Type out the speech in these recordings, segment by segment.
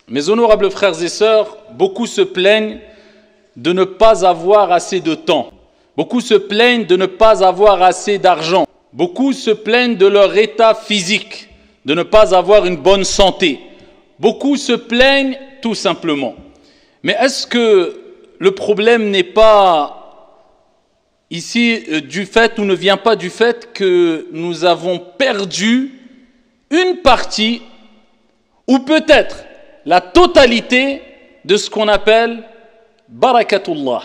Mes honorables frères et sœurs, beaucoup se plaignent de ne pas avoir assez de temps. Beaucoup se plaignent de ne pas avoir assez d'argent. Beaucoup se plaignent de leur état physique, de ne pas avoir une bonne santé. Beaucoup se plaignent tout simplement. Mais est-ce que le problème n'est pas ici du fait ou ne vient pas du fait que nous avons perdu une partie ou peut-être la totalité de ce qu'on appelle barakatullah,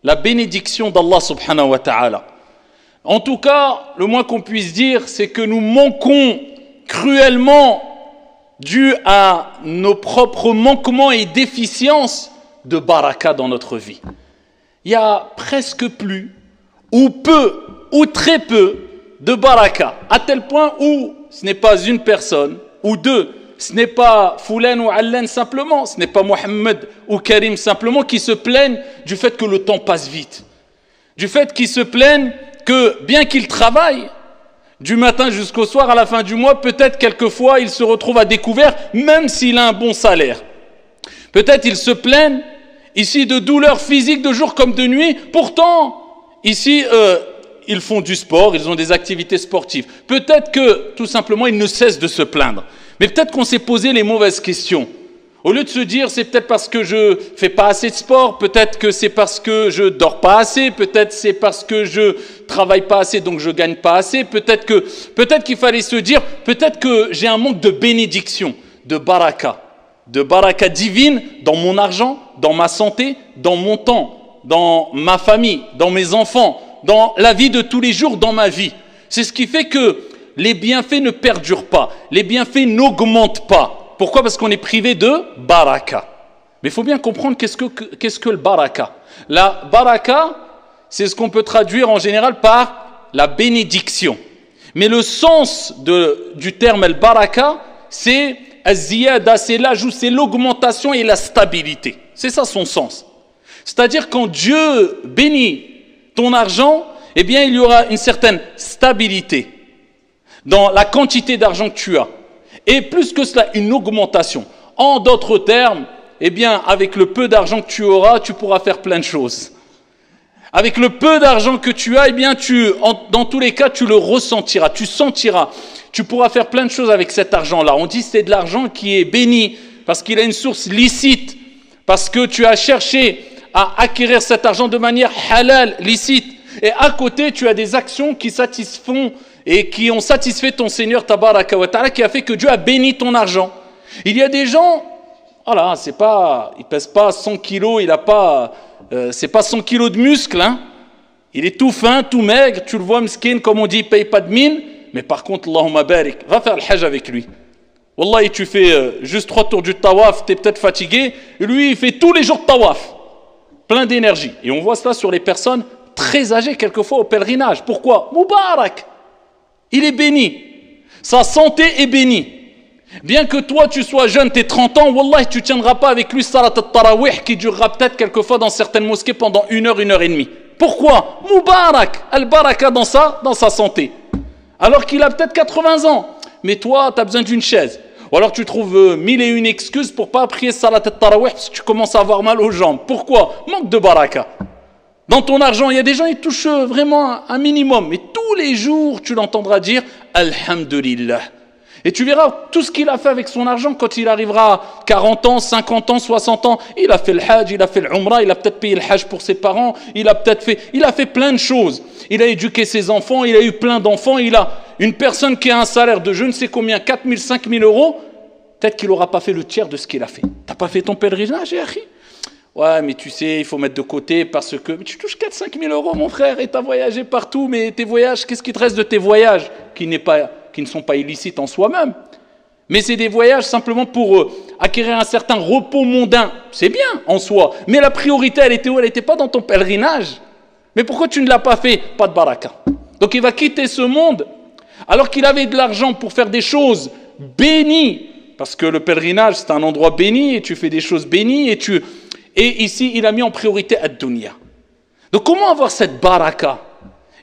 la bénédiction d'Allah subhanahu wa ta'ala. En tout cas, le moins qu'on puisse dire, c'est que nous manquons cruellement, dû à nos propres manquements et déficiences, de baraka dans notre vie. Il y a presque plus, ou peu, ou très peu de baraka, à tel point où ce n'est pas une personne, ou deux, ce n'est pas Foulan ou Allan simplement, ce n'est pas Mohammed ou Karim simplement qui se plaignent du fait que le temps passe vite. Du fait qu'ils se plaignent que bien qu'ils travaillent, du matin jusqu'au soir, à la fin du mois, peut-être quelquefois il se retrouve à découvert, même s'il a un bon salaire. Peut-être ils se plaignent ici de douleurs physiques de jour comme de nuit, pourtant ici ils font du sport, ils ont des activités sportives. Peut-être que tout simplement ils ne cessent de se plaindre. Mais peut-être qu'on s'est posé les mauvaises questions. Au lieu de se dire, c'est peut-être parce que je fais pas assez de sport, peut-être que c'est parce que je dors pas assez, peut-être c'est parce que je travaille pas assez, donc je gagne pas assez, peut-être qu'il fallait se dire, peut-être que j'ai un manque de bénédiction, de baraka divine dans mon argent, dans ma santé, dans mon temps, dans ma famille, dans mes enfants, dans la vie de tous les jours, dans ma vie. C'est ce qui fait que les bienfaits ne perdurent pas, les bienfaits n'augmentent pas. Pourquoi? Parce qu'on est privé de baraka. Mais il faut bien comprendre qu'est-ce que le baraka. La baraka, c'est ce qu'on peut traduire en général par la bénédiction. Mais le sens du terme al-baraka, c'est az-ziyada, c'est l'ajout, c'est l'augmentation et la stabilité. C'est ça son sens. C'est-à-dire quand Dieu bénit ton argent, eh bien il y aura une certaine stabilité dans la quantité d'argent que tu as. Et plus que cela, une augmentation. En d'autres termes, eh bien, avec le peu d'argent que tu auras, tu pourras faire plein de choses. Avec le peu d'argent que tu as, eh bien, dans tous les cas, tu le ressentiras, tu sentiras. Tu pourras faire plein de choses avec cet argent-là. On dit que c'est de l'argent qui est béni parce qu'il a une source licite, parce que tu as cherché à acquérir cet argent de manière halal, licite. Et à côté, tu as des actions qui satisfont et qui ont satisfait ton Seigneur Tabaraka wa Ta'ala, qui a fait que Dieu a béni ton argent. Il y a des gens, voilà, il pèse pas 100 kilos, c'est pas 100 kilos de muscles, hein. Il est tout fin, tout maigre, tu le vois, miskin, comme on dit, il paye pas de mine, mais par contre, Allahumma barik, va faire le hajj avec lui. Wallahi, tu fais juste 3 tours du tawaf, tu es peut-être fatigué, et lui, il fait tous les jours de tawaf, plein d'énergie. Et on voit cela sur les personnes très âgées, quelquefois au pèlerinage. Pourquoi? Moubarak. Il est béni. Sa santé est bénie. Bien que toi, tu sois jeune, tu es 30 ans, Wallah, tu ne tiendras pas avec lui salat al-tarawih qui durera peut-être quelquefois dans certaines mosquées pendant 1 heure, 1 heure et demie. Pourquoi? Moubarak, al-baraka dans sa santé. Alors qu'il a peut-être 80 ans. Mais toi, tu as besoin d'une chaise. Ou alors tu trouves 1001 excuses pour ne pas prier salat al-tarawih parce que tu commences à avoir mal aux jambes. Pourquoi? Manque de baraka. Dans ton argent, il y a des gens qui touchent vraiment un minimum. Mais tous les jours, tu l'entendras dire « Alhamdulillah ». Et tu verras tout ce qu'il a fait avec son argent quand il arrivera à 40 ans, 50 ans, 60 ans. Il a fait le hajj, il a fait l'umrah, il a peut-être payé le hajj pour ses parents. Il a fait plein de choses. Il a éduqué ses enfants, il a eu plein d'enfants. Il a une personne qui a un salaire de je ne sais combien, 4 000, 5 000 euros. Peut-être qu'il n'aura pas fait le tiers de ce qu'il a fait. Tu n'as pas fait ton pèlerinage, Yahri? Ouais, mais tu sais, il faut mettre de côté parce que mais tu touches 4-5 000 euros, mon frère, et tu as voyagé partout, mais tes voyages, qu'est-ce qui te reste de tes voyages qui ne sont pas illicites en soi-même? Mais c'est des voyages simplement pour acquérir un certain repos mondain. C'est bien en soi, mais la priorité, elle était où? Elle n'était pas dans ton pèlerinage. Mais pourquoi tu ne l'as pas fait? Pas de baraka. Donc il va quitter ce monde alors qu'il avait de l'argent pour faire des choses bénies. Parce que le pèlerinage, c'est un endroit béni et tu fais des choses bénies et ici, il a mis en priorité ad-dunya. Donc, comment avoir cette baraka?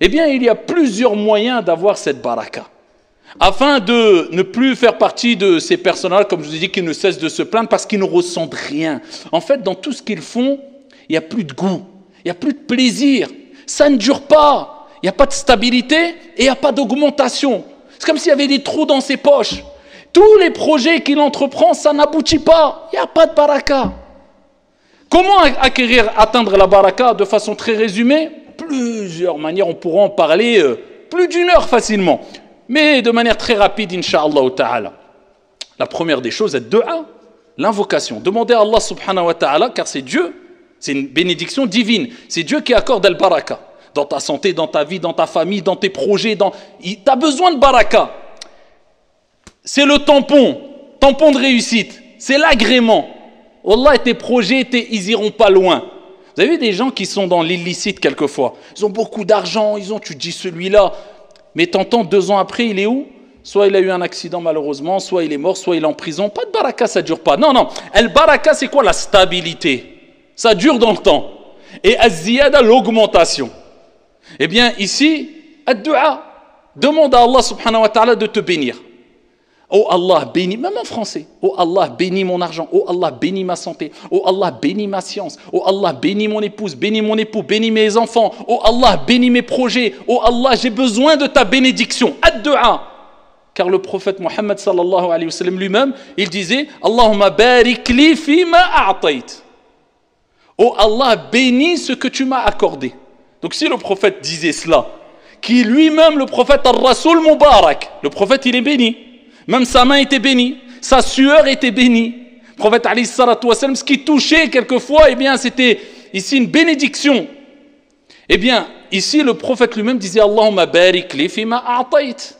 Eh bien, il y a plusieurs moyens d'avoir cette baraka. afin de ne plus faire partie de ces personnes-là, comme je vous ai dit, qui ne cessent de se plaindre parce qu'ils ne ressentent rien. En fait, dans tout ce qu'ils font, il n'y a plus de goût, il n'y a plus de plaisir, ça ne dure pas, il n'y a pas de stabilité et il n'y a pas d'augmentation. C'est comme s'il y avait des trous dans ses poches. Tous les projets qu'il entreprend, ça n'aboutit pas, il n'y a pas de baraka. Comment atteindre la baraka de façon très résumée? Plusieurs manières, on pourra en parler plus d'une heure facilement. Mais de manière très rapide, incha'Allah ta'ala. La première des choses est dua, l'invocation. Demandez à Allah subhanahu wa ta'ala, car c'est Dieu, c'est une bénédiction divine. C'est Dieu qui accorde al-baraka. Dans ta santé, dans ta vie, dans ta famille, dans tes projets. Tu as besoin de baraka. C'est le tampon de réussite. C'est l'agrément. Wallah, tes projets, ils iront pas loin. Vous avez vu des gens qui sont dans l'illicite quelquefois. Ils ont beaucoup d'argent, tu dis celui-là. Mais t'entends 2 ans après, il est où? Soit il a eu un accident malheureusement, soit il est mort, soit il est en prison. Pas de baraka, ça dure pas. Non. El baraka, c'est quoi? La stabilité. Ça dure dans le temps. Et az-ziyada, l'augmentation. Eh bien, ici, ad-du'a. Demande à Allah subhanahu wa ta'ala de te bénir. Oh Allah, bénis, même en français. Oh Allah, bénis mon argent. Oh Allah, bénis ma santé. Oh Allah, bénis ma science. Oh Allah, bénis mon épouse, bénis mon époux, bénis mes enfants. Oh Allah, bénis mes projets. Oh Allah, j'ai besoin de ta bénédiction. Ad-du'a. Car le prophète Mohammed sallallahu alayhi wa sallam lui-même, il disait Allahumma barik li fima a'tayt. Oh Allah, bénis ce que tu m'as accordé. Donc si le prophète disait cela, qui lui-même, le prophète al-Rasoul Mubarak, le prophète il est béni. Même sa main était bénie, sa sueur était bénie. Le prophète alayhi salatu wa sallam, ce qui touchait quelquefois, eh bien c'était ici une bénédiction. Eh bien, ici le prophète lui-même disait Allahumma barik li fima a'tayt.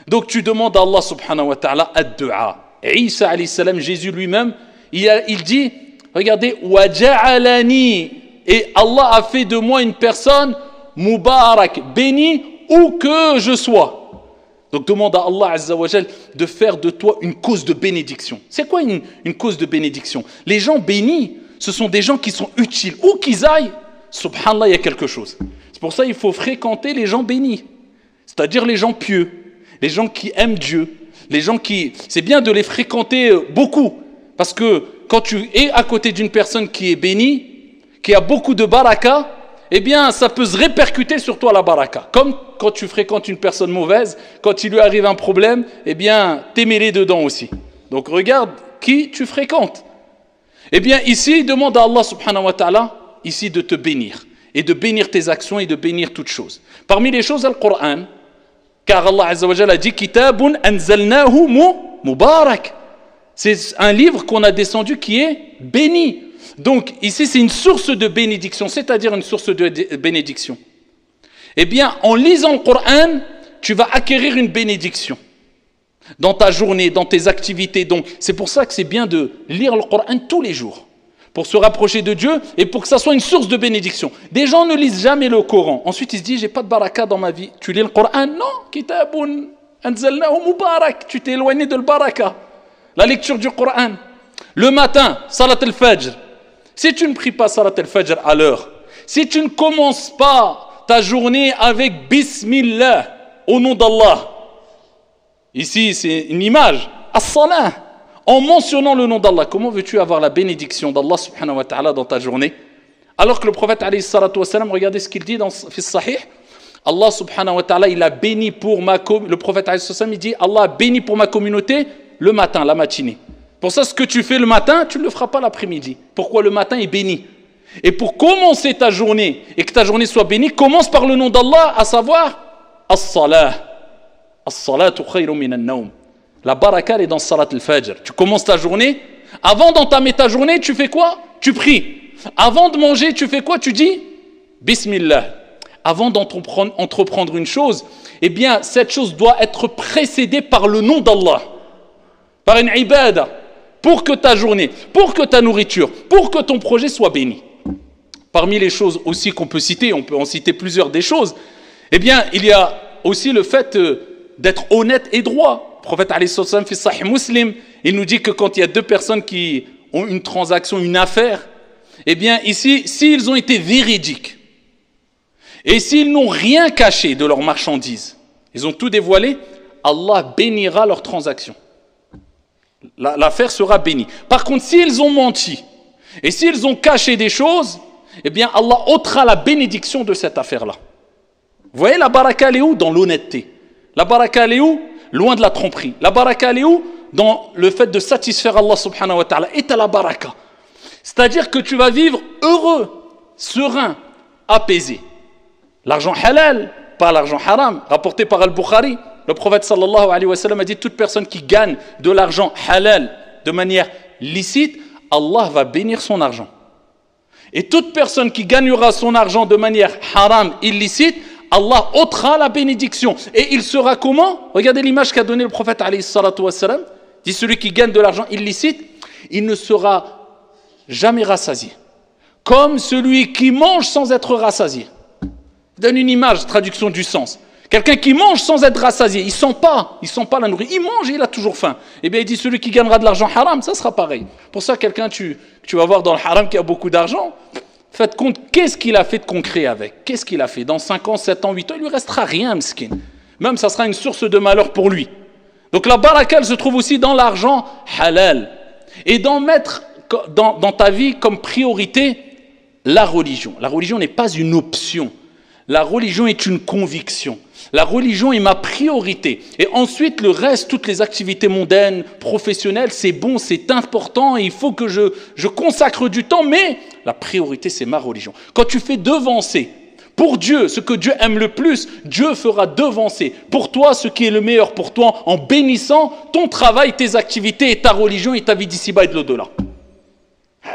Donc tu demandes à Allah subhanahu wa ta'ala ad-du'a. Et Isa alayhi salam, Jésus lui-même, il dit, regardez, wa ja'alani, et Allah a fait de moi une personne mubarak, bénie où que je sois. Donc demande à Allah Azza wa Jal de faire de toi une cause de bénédiction. C'est quoi une cause de bénédiction? Les gens bénis, ce sont des gens qui sont utiles. Où qu'ils aillent, subhanallah, il y a quelque chose. C'est pour ça qu'il faut fréquenter les gens bénis. C'est-à-dire les gens pieux, les gens qui aiment Dieu, les gens qui... C'est bien de les fréquenter beaucoup. Parce que quand tu es à côté d'une personne qui est bénie, qui a beaucoup de baraka, eh bien, ça peut se répercuter sur toi la baraka. Comme quand tu fréquentes une personne mauvaise, quand il lui arrive un problème, eh bien, t'es mêlé dedans aussi. Donc, regarde qui tu fréquentes. Eh bien, ici, demande à Allah subhanahu wa ta'ala, ici, de te bénir. Et de bénir tes actions et de bénir toutes choses. Parmi les choses, le Coran, car Allah Azza wa Jalla a dit, Kitabun anzalnahu mubarak. C'est un livre qu'on a descendu qui est béni. Donc, ici, c'est une source de bénédiction, c'est-à-dire une source de bénédiction. Eh bien, en lisant le Coran, tu vas acquérir une bénédiction dans ta journée, dans tes activités. Donc, c'est pour ça que c'est bien de lire le Coran tous les jours, pour se rapprocher de Dieu et pour que ça soit une source de bénédiction. Des gens ne lisent jamais le Coran. Ensuite, ils se disent, j'ai pas de baraka dans ma vie. Tu lis le Coran? Non, kitabun anzalnahu mubarak. Tu t'es éloigné de le baraka. La lecture du Coran. Le matin, salat al-fajr. Si tu ne pries pas salat al-fajr à l'heure, si tu ne commences pas ta journée avec Bismillah, au nom d'Allah, ici c'est une image, as-salah, en mentionnant le nom d'Allah, comment veux-tu avoir la bénédiction d'Allah subhanahu wa ta'ala dans ta journée? Alors que le prophète alayhi salatu wa salam, regardez ce qu'il dit dans le Sahih, Allah subhanahu wa ta'ala, il a béni pour ma communauté, le prophète alayhi salatu wa salam, il dit, Allah a béni pour ma communauté le matin, la matinée. Pour ça, ce que tu fais le matin, tu ne le feras pas l'après-midi. Pourquoi le matin est béni? Et pour commencer ta journée, et que ta journée soit bénie, commence par le nom d'Allah, à savoir, as-salah. As-salatu khayrun min an-nawm. La baraka est dans salat al-fajr. Tu commences ta journée, avant d'entamer ta journée, tu fais quoi? Tu pries. Avant de manger, tu fais quoi? Tu dis Bismillah. Avant d'entreprendre une chose, eh bien, cette chose doit être précédée par le nom d'Allah. Par une ibada. Pour que ta journée, pour que ta nourriture, pour que ton projet soit béni. Parmi les choses aussi qu'on peut citer, on peut en citer plusieurs des choses, eh bien, il y a aussi le fait d'être honnête et droit. Le prophète alayhi sallam fi Sahih Muslim, il nous dit que quand il y a deux personnes qui ont une transaction, une affaire, eh bien, ici, s'ils ont été véridiques, et s'ils n'ont rien caché de leurs marchandises, ils ont tout dévoilé, Allah bénira leurs transactions. L'affaire sera bénie. Par contre, s'ils ont menti et s'ils ont caché des choses, eh bien Allah ôtera la bénédiction de cette affaire-là. Vous voyez, la baraka, elle est où? Dans l'honnêteté. La baraka, elle est où? Loin de la tromperie. La baraka, elle est où? Dans le fait de satisfaire Allah subhanahu wa ta'ala. Et t'as la baraka. C'est-à-dire que tu vas vivre heureux, serein, apaisé. L'argent halal, pas l'argent haram. Rapporté par Al-Bukhari, le prophète sallallahu alayhi wa sallam a dit: toute personne qui gagne de l'argent halal de manière licite, Allah va bénir son argent. Et toute personne qui gagnera son argent de manière haram, illicite, Allah ôtera la bénédiction. Et il sera comment? Regardez l'image qu'a donnée le prophète alayhi salatu wa sallam. Dit: celui qui gagne de l'argent illicite, il ne sera jamais rassasié. Comme celui qui mange sans être rassasié. Il donne une image, traduction du sens. Quelqu'un qui mange sans être rassasié, il ne sent pas la nourriture, il mange et il a toujours faim. Eh bien il dit: celui qui gagnera de l'argent haram, ça sera pareil. Pour ça, quelqu'un tu vas voir dans le haram qui a beaucoup d'argent, faites compte, qu'est-ce qu'il a fait de concret avec? Qu'est-ce qu'il a fait? Dans 5 ans, 7 ans, 8 ans, il ne lui restera rien, miskin. Même ça sera une source de malheur pour lui. Donc la baraka, elle se trouve aussi dans l'argent halal. Et d'en mettre dans ta vie comme priorité la religion. La religion n'est pas une option. La religion est une conviction. La religion est ma priorité. Et ensuite, le reste, toutes les activités mondaines, professionnelles, c'est bon, c'est important, et il faut que je consacre du temps, mais la priorité, c'est ma religion. Quand tu fais devancer pour Dieu ce que Dieu aime le plus, Dieu fera devancer pour toi ce qui est le meilleur pour toi en bénissant ton travail, tes activités et ta religion et ta vie d'ici-bas et de l'au-delà.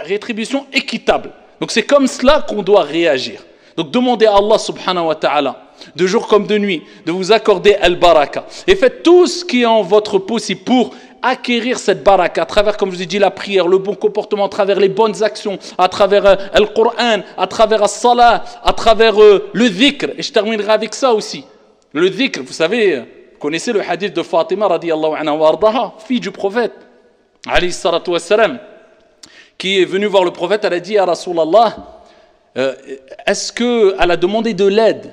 Rétribution équitable. Donc c'est comme cela qu'on doit réagir. Donc demandez à Allah subhanahu wa ta'ala, de jour comme de nuit, de vous accorder al-baraka. Et faites tout ce qui est en votre possible pour acquérir cette baraka à travers, comme je vous ai dit, la prière, le bon comportement, à travers les bonnes actions, à travers le Coran, à travers la salat, à travers le dhikr. Et je terminerai avec ça aussi. Le dhikr, vous savez, vous connaissez le hadith de Fatima radiyallahu anha wa ardaha, fille du prophète, alayhi salatu wassalam, qui est venue voir le prophète. Elle a dit: à Rasulallah, est-ce qu'elle a demandé de l'aide,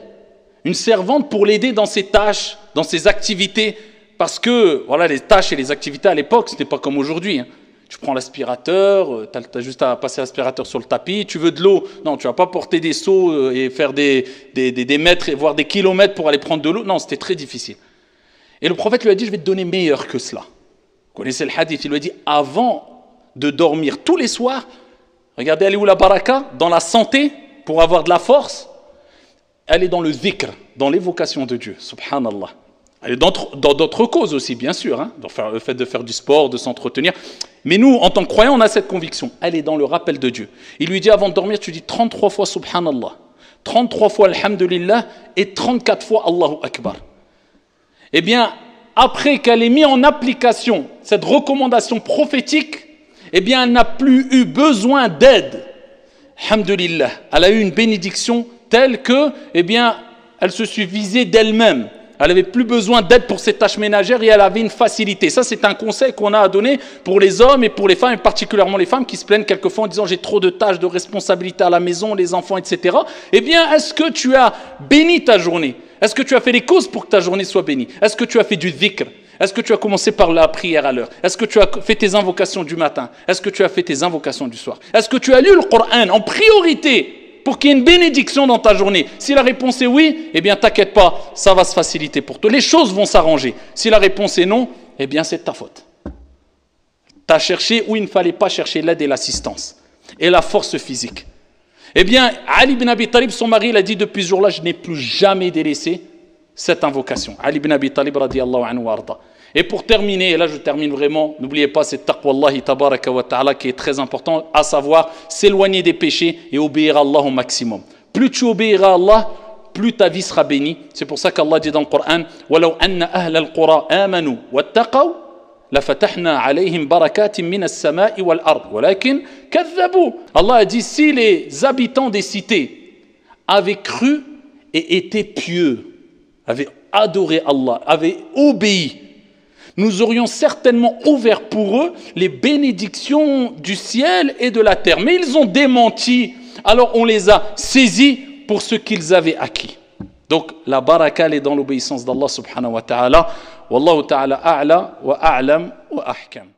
une servante pour l'aider dans ses tâches, dans ses activités? Parce que voilà, les tâches et les activités à l'époque, ce n'était pas comme aujourd'hui. Hein. Tu prends l'aspirateur, tu as juste à passer l'aspirateur sur le tapis. Tu veux de l'eau? Non, tu ne vas pas porter des seaux et faire des mètres, voire des kilomètres pour aller prendre de l'eau. Non, c'était très difficile. Et le prophète lui a dit: je vais te donner meilleur que cela. Vous connaissez le hadith, il lui a dit: avant de dormir tous les soirs, regardez, elle est où la baraka? Dans la santé, pour avoir de la force. Elle est dans le dhikr, dans l'évocation de Dieu, subhanallah. Elle est dans d'autres causes aussi, bien sûr, hein, dans le fait de faire du sport, de s'entretenir. Mais nous, en tant que croyants, on a cette conviction. Elle est dans le rappel de Dieu. Il lui dit: avant de dormir, tu dis 33 fois subhanallah, 33 fois alhamdulillah et 34 fois Allahu Akbar. Eh bien, après qu'elle ait mis en application cette recommandation prophétique, eh bien, elle n'a plus eu besoin d'aide. Alhamdulillah. Elle a eu une bénédiction telle que, eh bien, elle se suffisait d'elle-même. Elle n'avait plus besoin d'aide pour ses tâches ménagères et elle avait une facilité. Ça, c'est un conseil qu'on a à donner pour les hommes et pour les femmes, et particulièrement les femmes qui se plaignent quelquefois en disant: j'ai trop de tâches, de responsabilités à la maison, les enfants, etc. Eh bien, est-ce que tu as béni ta journée? Est-ce que tu as fait les causes pour que ta journée soit bénie? Est-ce que tu as fait du dhikr? Est-ce que tu as commencé par la prière à l'heure? Est-ce que tu as fait tes invocations du matin? Est-ce que tu as fait tes invocations du soir? Est-ce que tu as lu le Coran en priorité pour qu'il y ait une bénédiction dans ta journée? Si la réponse est oui, eh bien t'inquiète pas, ça va se faciliter pour toi. Les choses vont s'arranger. Si la réponse est non, eh bien c'est de ta faute. Tu as cherché où il ne fallait pas chercher l'aide et l'assistance et la force physique. Eh bien, Ali ibn Abi Talib, son mari, il a dit: depuis ce jour-là, je n'ai plus jamais délaissé cette invocation. Ali ibn Abi Talib radiyallahu anhu wa arda. Et pour terminer, et là je termine vraiment, n'oubliez pas, c'est taqwallahi tabaraka wa ta'ala qui est très important, à savoir s'éloigner des péchés et obéir à Allah au maximum. Plus tu obéiras à Allah, plus ta vie sera bénie. C'est pour ça qu'Allah dit dans le Coran: وَلَوْ أَنَّ أَهْلَ الْقُرَىٰ آمَنُوا وَاتَّقَوْا لَفَتَحْنَا عَلَيْهِمْ بَرَكَاتٍ مِنَ السَّمَاءِ وَالْأَرْضِ وَلَكِنْ كَذَّبُوا. Allah a dit: si les habitants des cités avaient cru et étaient pieux, avaient adoré Allah, avaient obéi, nous aurions certainement ouvert pour eux les bénédictions du ciel et de la terre. Mais ils ont démenti, alors on les a saisis pour ce qu'ils avaient acquis. Donc la baraka, elle est dans l'obéissance d'Allah subhanahu wa ta'ala. Wallahu ta'ala a'la wa a'lam wa ahkam.